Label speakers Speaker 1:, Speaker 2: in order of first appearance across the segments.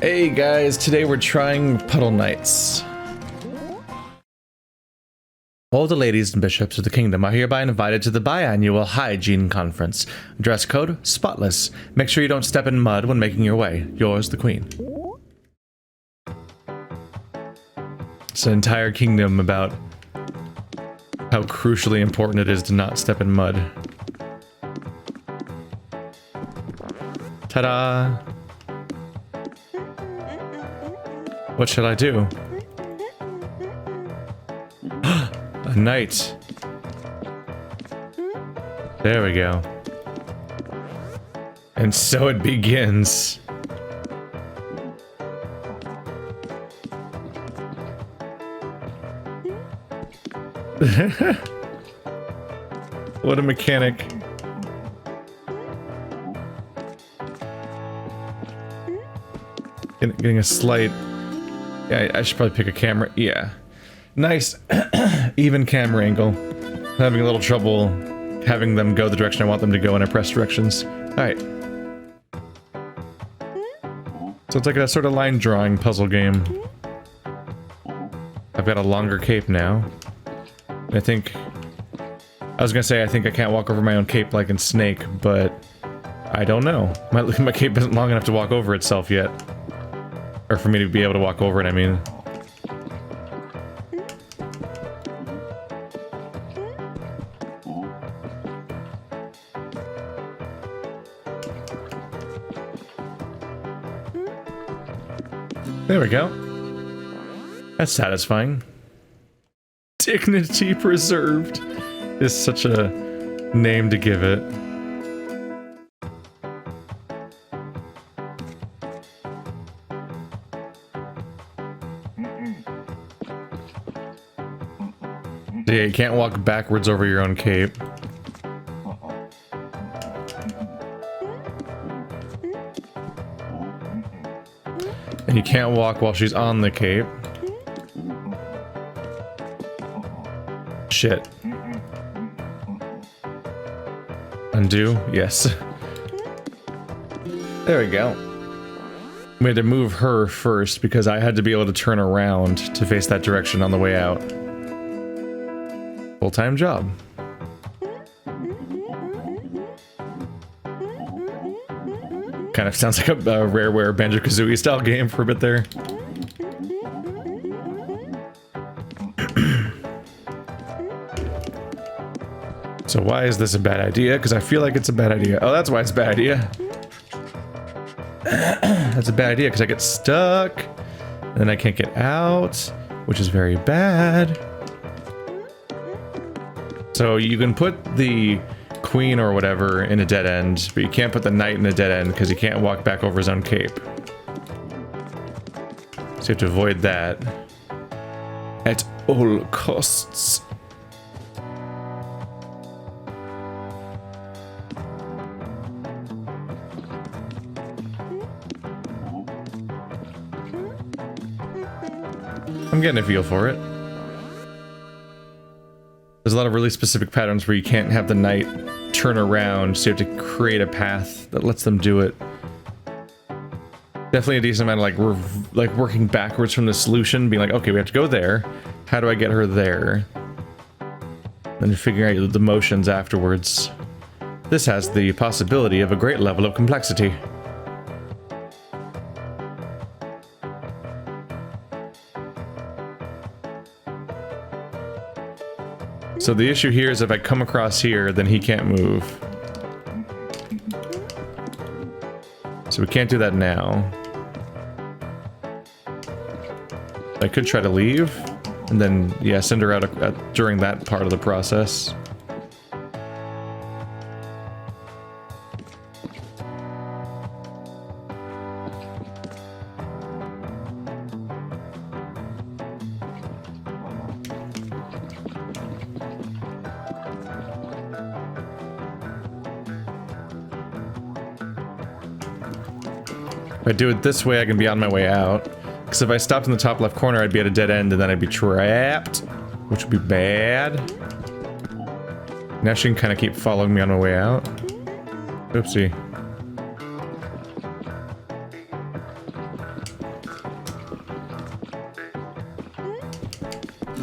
Speaker 1: Hey guys, today we're trying Puddle Knights. All the ladies and bishops of the kingdom are hereby invited to the biannual hygiene conference. Dress code, spotless. Make sure you don't step in mud when making your way. Yours, the queen. It's an entire kingdom about how crucially important it is to not step in mud. Ta-da! What should I do? A knight. There we go. And so it begins. What a mechanic. Getting a slight... Yeah, I should probably pick a camera. Yeah. Nice, even camera angle. I'm having a little trouble having them go the direction I want them to go when I press directions. Alright. So it's like a sort of line drawing puzzle game. I've got a longer cape now. I think... I was gonna say I think I can't walk over my own cape like in Snake, but... I don't know. My cape isn't long enough to walk over itself yet. Or for me to be able to walk over it, I mean. There we go. That's satisfying. Dignity preserved is such a name to give it. Yeah, you can't walk backwards over your own cape. And you can't walk while she's on the cape. Shit. Undo? Yes. There we go. We had to move her first because I had to be able to turn around to face that direction on the way out. Full-time job. Kind of sounds like a Rareware Banjo-Kazooie style game for a bit there. So why is this a bad idea? Because I feel like it's a bad idea. Oh, that's why it's a bad idea. That's a bad idea because I get stuck. And then I can't get out, which is very bad. So you can put the queen or whatever in a dead end, but you can't put the knight in a dead end because he can't walk back over his own cape. So you have to avoid that at all costs. I'm getting a feel for it. There's a lot of really specific patterns where you can't have the knight turn around, so you have to create a path that lets them do it. Definitely a decent amount of like working backwards from the solution, being like, okay, we have to go there. How do I get her there? Then figuring out the motions afterwards. This has the possibility of a great level of complexity. So the issue here is if I come across here, then he can't move. So we can't do that now. I could try to leave, and then, yeah, send her out during that part of the process. If I do it this way, I can be on my way out. Because if I stopped in the top left corner, I'd be at a dead end, and then I'd be trapped. Which would be bad. Now she can kind of keep following me on my way out. Oopsie.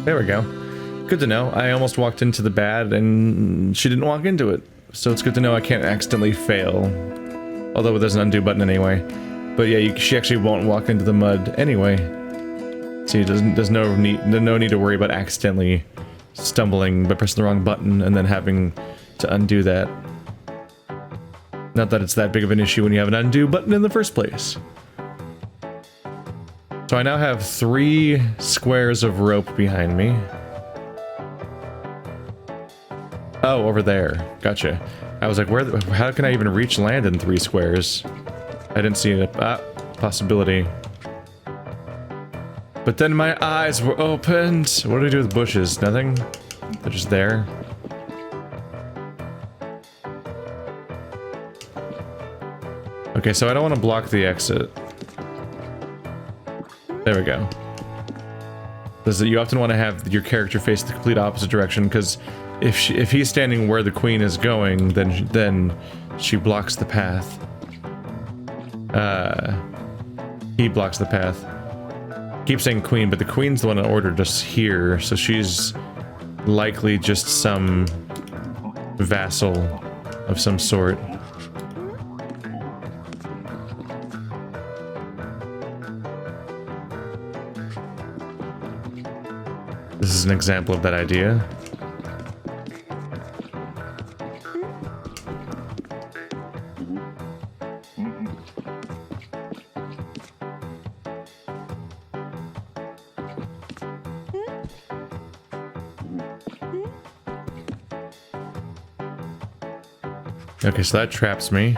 Speaker 1: There we go. Good to know. I almost walked into the bad and she didn't walk into it. So it's good to know I can't accidentally fail. Although there's an undo button anyway. But yeah, she actually won't walk into the mud anyway. See, there's no need to worry about accidentally stumbling by pressing the wrong button and then having to undo that. Not that it's that big of an issue when you have an undo button in the first place. So I now have 3 squares of rope behind me. Oh, over there. Gotcha. I was like, how can I even reach land in 3 squares? I didn't see a possibility. But then my eyes were opened. What do we do with bushes? Nothing? They're just there. Okay, so I don't want to block the exit. There we go. You often want to have your character face the complete opposite direction, because if he's standing where the queen is going, then she blocks the path. He blocks the path. Keep saying queen, but the queen's the one in order just here, so she's likely just some vassal of some sort. This is an example of that idea. Okay, so that traps me.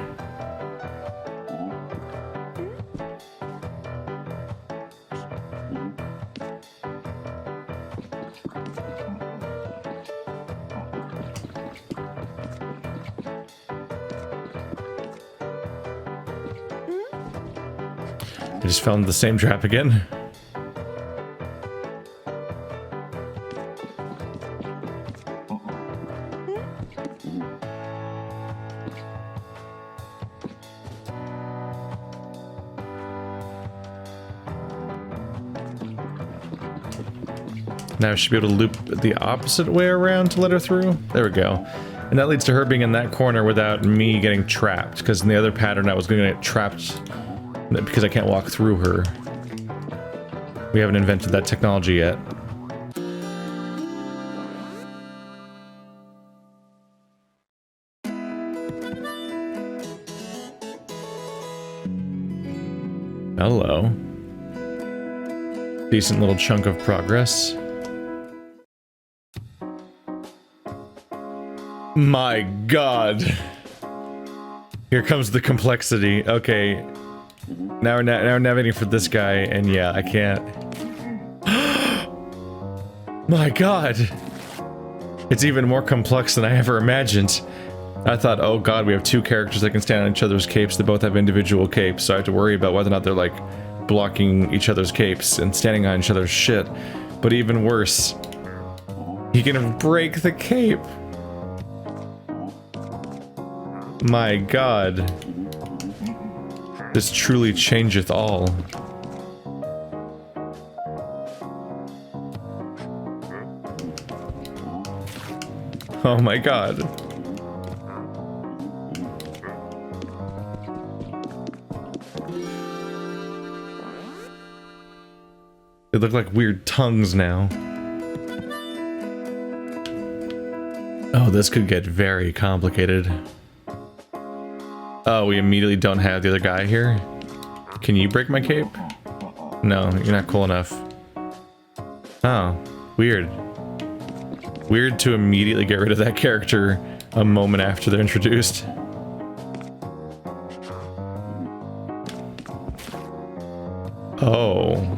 Speaker 1: I just fell into the same trap again. Now I should be able to loop the opposite way around to let her through. There we go. And that leads to her being in that corner without me getting trapped, because in the other pattern I was going to get trapped because I can't walk through her. We haven't invented that technology yet. Hello. Decent little chunk of progress. My god. Here comes the complexity. Okay. Now we're navigating for this guy, and yeah, I can't. My god. It's even more complex than I ever imagined. I thought, oh god, we have 2 characters that can stand on each other's capes that both have individual capes, so I have to worry about whether or not they're, like, blocking each other's capes and standing on each other's shit. But even worse, he can break the cape. My god. This truly changeth all. Oh my god. They look like weird tongues now. Oh, this could get very complicated. Oh, we immediately don't have the other guy here? Can you break my cape? No, you're not cool enough. Oh, weird. Weird to immediately get rid of that character a moment after they're introduced. Oh.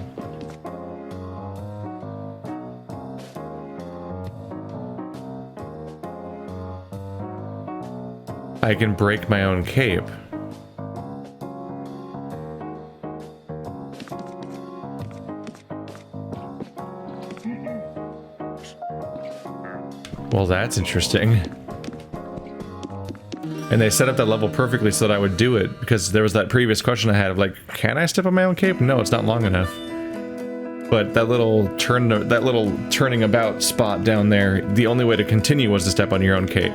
Speaker 1: I can break my own cape. Well, that's interesting. And they set up that level perfectly so that I would do it, because there was that previous question I had of like, can I step on my own cape? No, it's not long enough. But that little turning about spot down there, the only way to continue was to step on your own cape.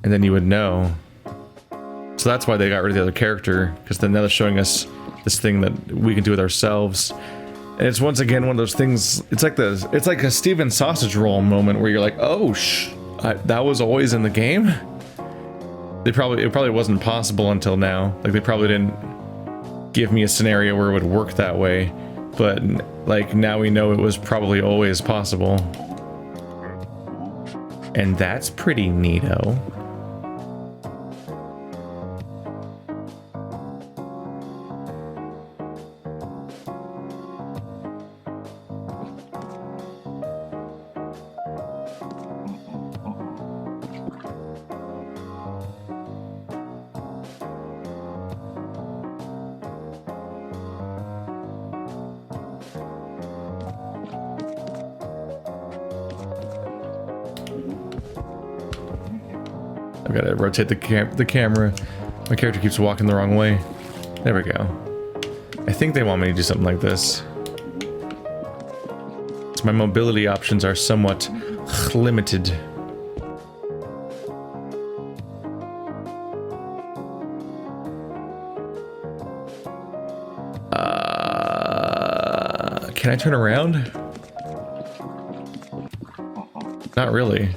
Speaker 1: And then you would know. So that's why they got rid of the other character, because then now they're showing us this thing that we can do with ourselves. And it's once again one of those things, it's like a Steven sausage roll moment where you're like, oh that was always in the game? It probably wasn't possible until now. Like, they probably didn't give me a scenario where it would work that way. But, like, now we know it was probably always possible. And that's pretty neato. I've got to rotate the camera. My character keeps walking the wrong way. There we go. I think they want me to do something like this. So my mobility options are somewhat limited. Can I turn around? Not really.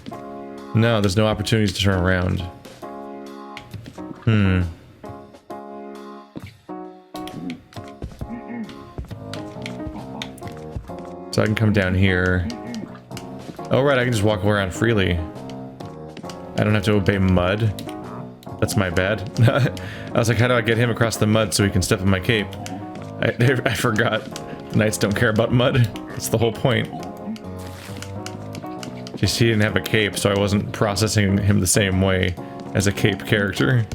Speaker 1: No, there's no opportunities to turn around. So I can come down here. Oh right, I can just walk around freely. I don't have to obey mud. That's my bad. I was like, how do I get him across the mud so he can step on my cape? I forgot. The knights don't care about mud. That's the whole point. Just he didn't have a cape, so I wasn't processing him the same way as a cape character.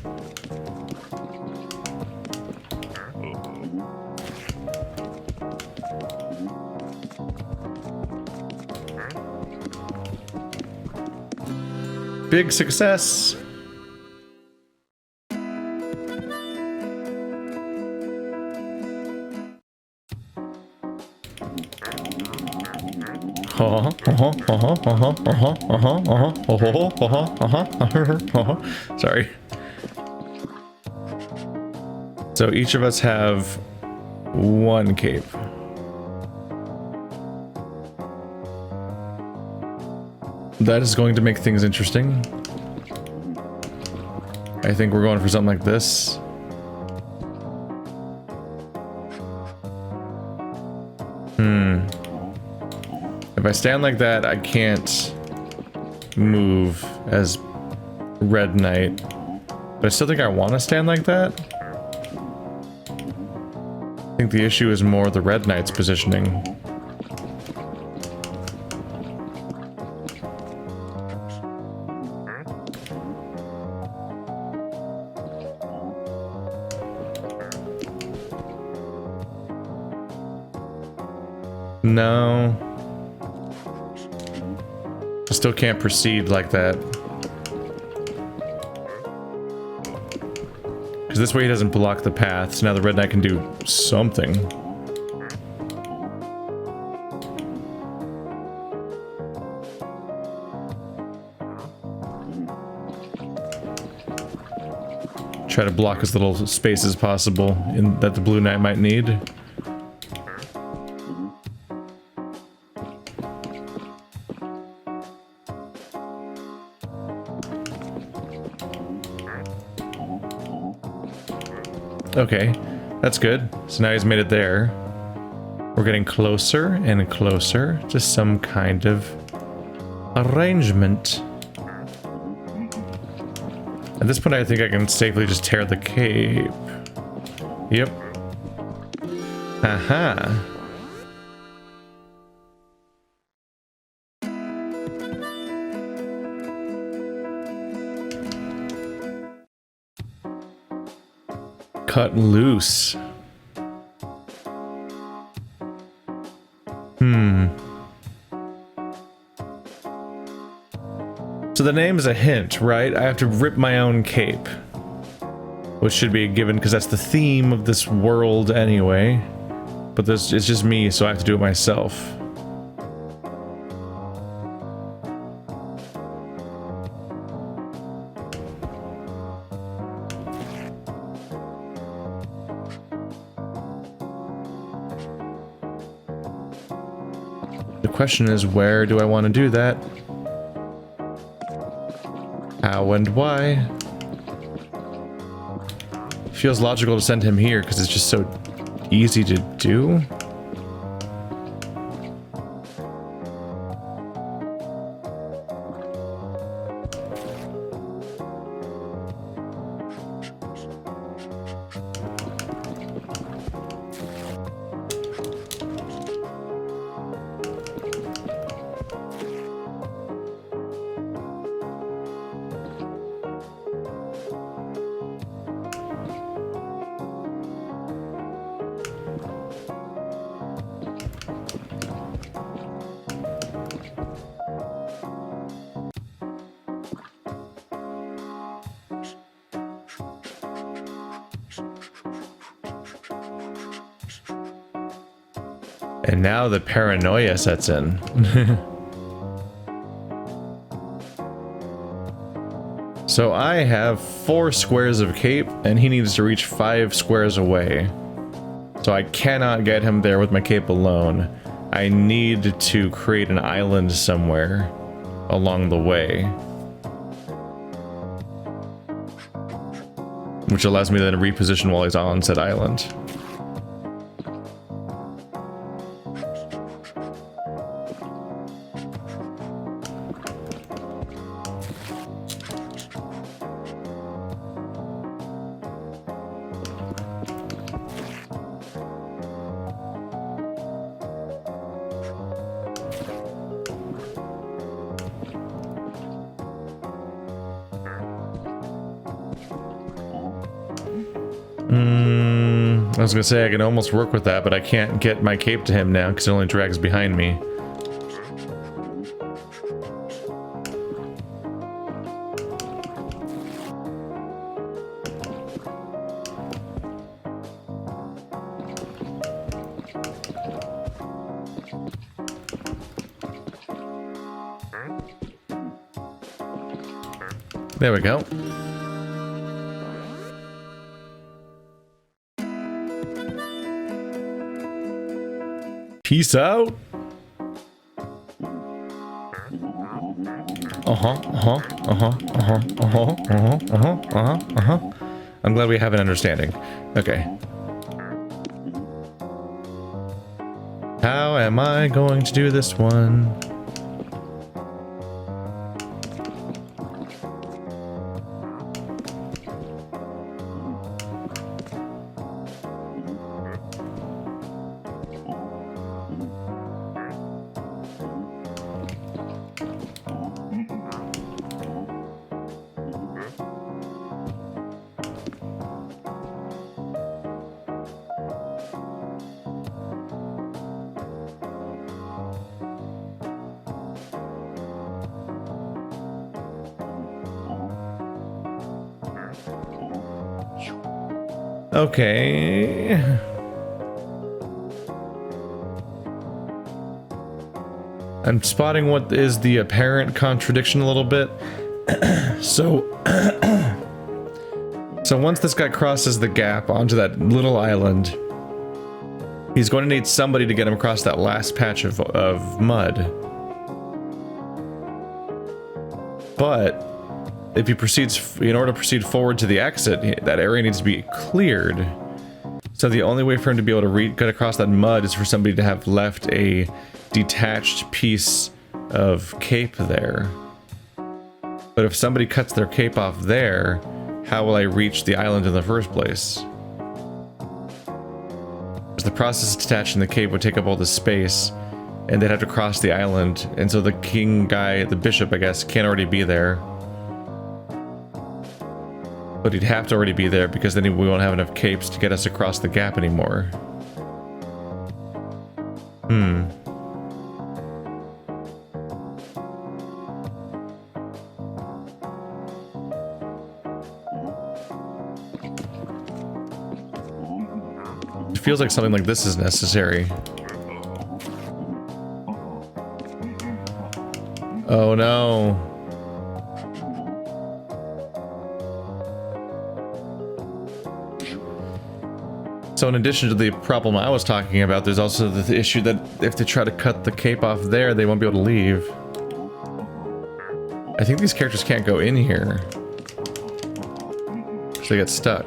Speaker 1: Big success! Sorry. So each of us have one cape. That is going to make things interesting. I think we're going for something like this. If I stand like that, I can't move as Red Knight. But I still think I want to stand like that. I think the issue is more the Red Knight's positioning. No. I still can't proceed like that. Because this way he doesn't block the path, so now the Red Knight can do something. Try to block as little space as possible that the Blue Knight might need. Okay, that's good. So now he's made it there. We're getting closer and closer to some kind of arrangement. At this point, I think I can safely just tear the cape. Yep. Aha. Cut loose. So the name is a hint, right? I have to rip my own cape. Which should be a given, because that's the theme of this world anyway. But it's just me, so I have to do it myself. The question is, where do I want to do that? How and why? Feels logical to send him here because it's just so easy to do. And now the paranoia sets in. So I have 4 squares of cape, and he needs to reach 5 squares away. So I cannot get him there with my cape alone. I need to create an island somewhere along the way. Which allows me to then reposition while he's on said island. I was gonna say I can almost work with that, but I can't get my cape to him now because it only drags behind me. There we go. Peace out. I'm glad we have an understanding. Okay. How am I going to do this one? Okay. I'm spotting what is the apparent contradiction a little bit. So once this guy crosses the gap onto that little island, he's going to need somebody to get him across that last patch of mud. But if he proceeds, in order to proceed forward to the exit, that area needs to be cleared. So the only way for him to be able to get across that mud is for somebody to have left a detached piece of cape there. But if somebody cuts their cape off there, how will I reach the island in the first place? Because the process of detaching the cape would take up all the space, and they'd have to cross the island, and so the king guy, the bishop, I guess, can't already be there. But he'd have to already be there because then we won't have enough capes to get us across the gap anymore. feels like something like this is necessary. Oh no. So in addition to the problem I was talking about, there's also the issue that if they try to cut the cape off there, they won't be able to leave. I think these characters can't go in here. So they get stuck.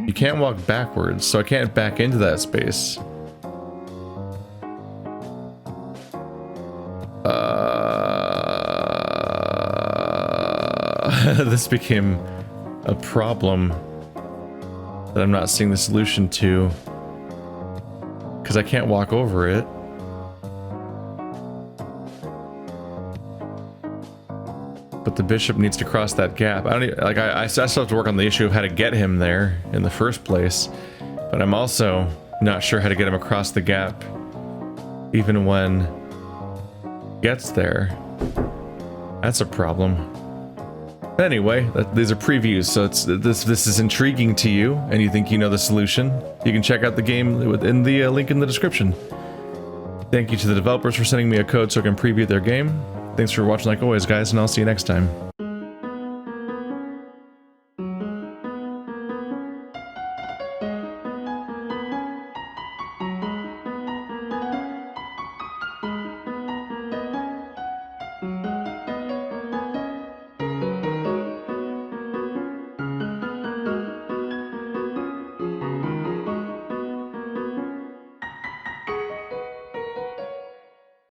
Speaker 1: You can't walk backwards, so I can't back into that space. This became a problem that I'm not seeing the solution to, because I can't walk over it. But the bishop needs to cross that gap. I don't even, like I still have to work on the issue of how to get him there in the first place, but I'm also not sure how to get him across the gap even when he gets there. That's a problem. Anyway, these are previews, so this is intriguing to you, and you think you know the solution. You can check out the game within the link in the description. Thank you to the developers for sending me a code so I can preview their game. Thanks for watching like always, guys, and I'll see you next time.